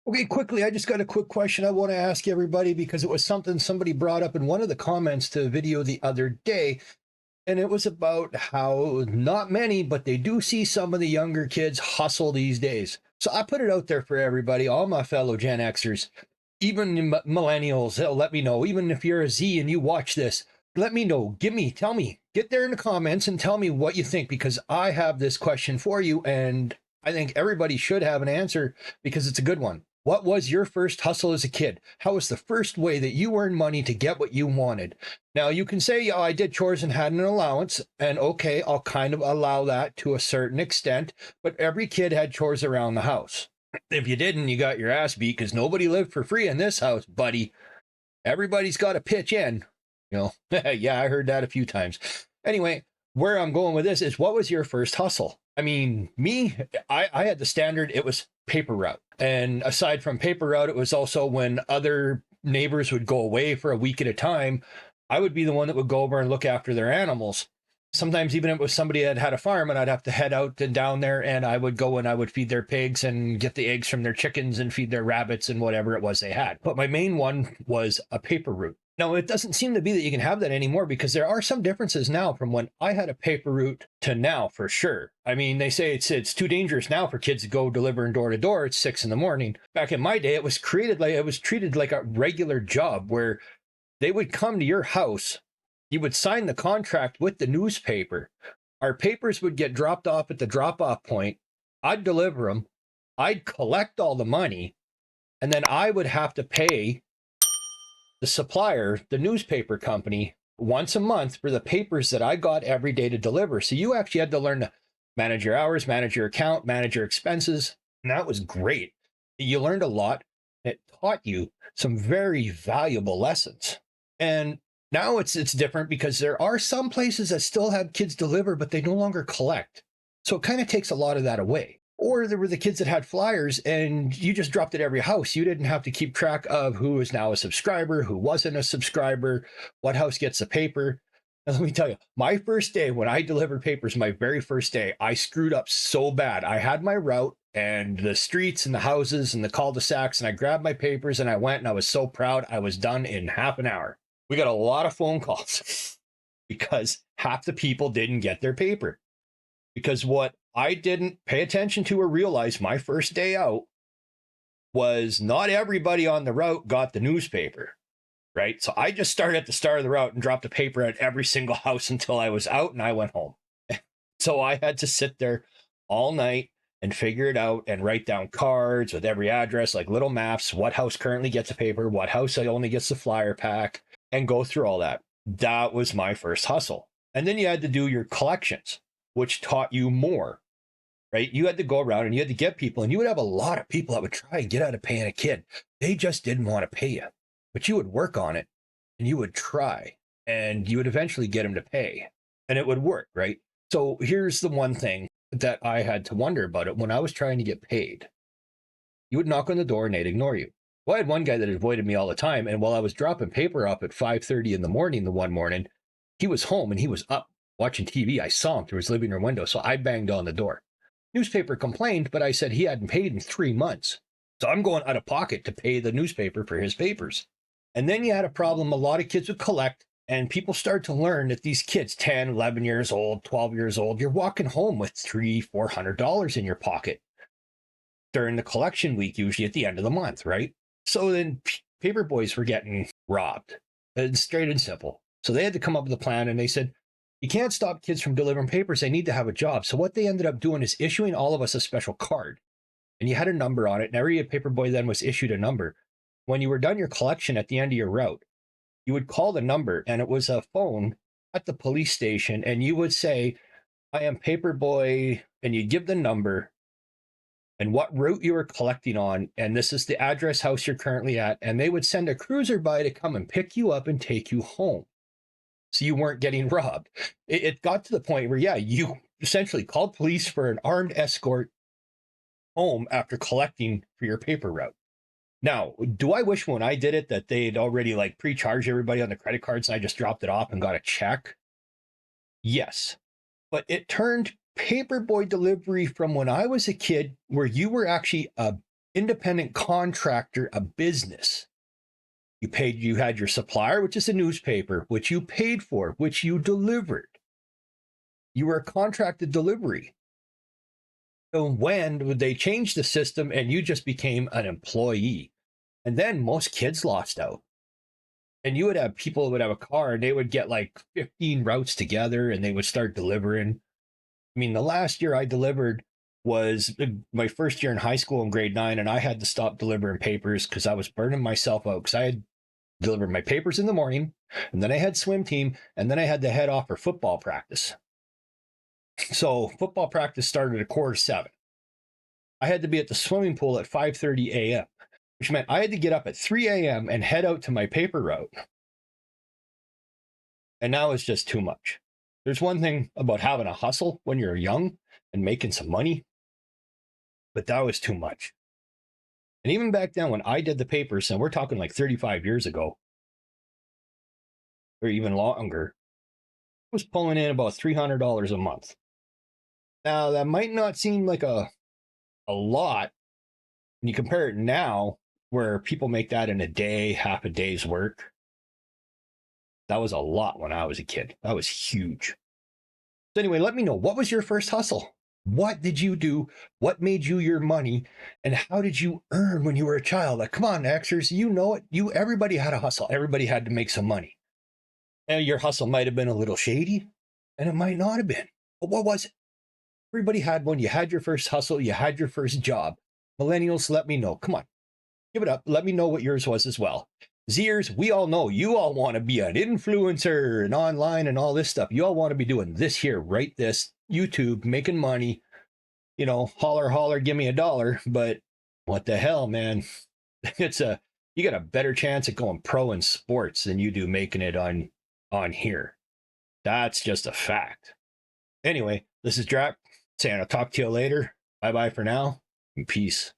Okay, quickly, I just got a quick question I want to ask everybody because it was something somebody brought up in one of the comments to a video the other day. And it was about how not many, but they do see some of the younger kids hustle these days. So I put it out there for everybody, all my fellow Gen Xers, even millennials. They'll let me know. Even if you're a Z and you watch this, let me know. Tell me, get there in the comments and tell me what you think, because I have this question for you. And I think everybody should have an answer because it's a good one. What was your first hustle as a kid? How was the first way that you earned money to get what you wanted? Now, you can say, oh, I did chores and had an allowance, and okay, I'll kind of allow that to a certain extent, but every kid had chores around the house. If you didn't, you got your ass beat because nobody lived for free in this house, buddy. Everybody's got to pitch in. Yeah, I heard that a few times. Anyway, where I'm going with this is, what was your first hustle? I mean, I had the standard, it was paper route. And aside from paper route, it was also when other neighbors would go away for a week at a time, I would be the one that would go over and look after their animals. Sometimes even if it was somebody that had a farm, and I'd have to head out and down there, and I would go and I would feed their pigs and get the eggs from their chickens and feed their rabbits and whatever it was they had. But my main one was a paper route. Now, it doesn't seem to be that you can have that anymore, because there are some differences now from when I had a paper route to now, for sure. I mean, they say it's too dangerous now for kids to go delivering door to door at 6 in the morning. Back in my day, it was treated like a regular job where they would come to your house. You would sign the contract with the newspaper. Our papers would get dropped off at the drop-off point. I'd deliver them. I'd collect all the money, and then I would have to pay the supplier, the newspaper company, once a month for the papers that I got every day to deliver. So you actually had to learn to manage your hours, manage your account, manage your expenses. And that was great. You learned a lot. It taught you some very valuable lessons. And now it's different, because there are some places that still have kids deliver, but they no longer collect. So it kind of takes a lot of that away. Or there were the kids that had flyers and you just dropped it every house. You didn't have to keep track of who is now a subscriber, who wasn't a subscriber, what house gets the paper. And let me tell you, my first day when I delivered papers, my very first day, I screwed up so bad. I had my route and the streets and the houses and the cul-de-sacs, and I grabbed my papers and I went, and I was so proud. I was done in half an hour. We got a lot of phone calls because half the people didn't get their paper. Because what I didn't pay attention to or realize my first day out was not everybody on the route got the newspaper, right? So I just started at the start of the route and dropped a paper at every single house until I was out and I went home. So I had to sit there all night and figure it out and write down cards with every address, like little maps, what house currently gets a paper, what house only gets the flyer pack, and go through all that. That was my first hustle. And then you had to do your collections, which taught you more, right? You had to go around and you had to get people, and you would have a lot of people that would try and get out of paying a kid. They just didn't want to pay you, but you would work on it and you would try, and you would eventually get them to pay, and it would work, right? So here's the one thing that I had to wonder about it when I was trying to get paid. You would knock on the door and they'd ignore you. Well, I had one guy that avoided me all the time, and while I was dropping paper up at 5:30 in the morning the one morning, he was home and he was up watching TV. I saw him through his living room window, so I banged on the door. Newspaper complained, but I said he hadn't paid in 3 months. So I'm going out of pocket to pay the newspaper for his papers. And then you had a problem. A lot of kids would collect, and people start to learn that these kids, 10, 11 years old, 12 years old, you're walking home with $300-400 in your pocket during the collection week, usually at the end of the month, right? So then paper boys were getting robbed, and straight and simple. So they had to come up with a plan, and they said, you can't stop kids from delivering papers. They need to have a job. So what they ended up doing is issuing all of us a special card, and you had a number on it, and every paper boy then was issued a number. When you were done your collection at the end of your route, you would call the number, and it was a phone at the police station, and you would say, I am paper boy, and you give the number and what route you were collecting on, and this is the address house you're currently at, and they would send a cruiser by to come and pick you up and take you home, so you weren't getting robbed. It got to the point where, yeah, you essentially called police for an armed escort home after collecting for your paper route. Now, do I wish when I did it that they'd already like pre-charged everybody on the credit cards and I just dropped it off and got a check? Yes, but it turned paperboy delivery from when I was a kid, where you were actually a independent contractor, a business. You had your supplier, which is a newspaper, which you paid for, which you delivered. You were a contracted delivery. So when they changed the system and you just became an employee, and then most kids lost out. And you would have people who would have a car and they would get like 15 routes together and they would start delivering. I mean, the last year I delivered was my first year in high school in grade 9, and I had to stop delivering papers because I was burning myself out because I had delivered my papers in the morning, and then I had swim team, and then I had to head off for football practice. So football practice started at 6:45. I had to be at the swimming pool at 5:30 a.m., which meant I had to get up at 3 a.m. and head out to my paper route. And now it's just too much. There's one thing about having a hustle when you're young and making some money, but that was too much. And even back then when I did the papers, and we're talking like 35 years ago, or even longer, I was pulling in about $300 a month. Now, that might not seem like a lot when you compare it now, where people make that in a day, half a day's work. That was a lot when I was a kid. That was huge. So anyway, let me know, what was your first hustle? What did you do? What made you your money? And how did you earn when you were a child? Like, come on, Xers, you know it. Everybody had a hustle. Everybody had to make some money. And your hustle might have been a little shady, and it might not have been. But what was it? Everybody had one. You had your first hustle. You had your first job. Millennials, let me know. Come on, give it up. Let me know what yours was as well. Zers, we all know you all want to be an influencer and online and all this stuff. You all want to be doing this here, right? This YouTube, making money, holler, holler, give me $1. But what the hell, man? You got a better chance at going pro in sports than you do making it on here. That's just a fact. Anyway, this is Drac saying I'll talk to you later. Bye-bye for now, and peace.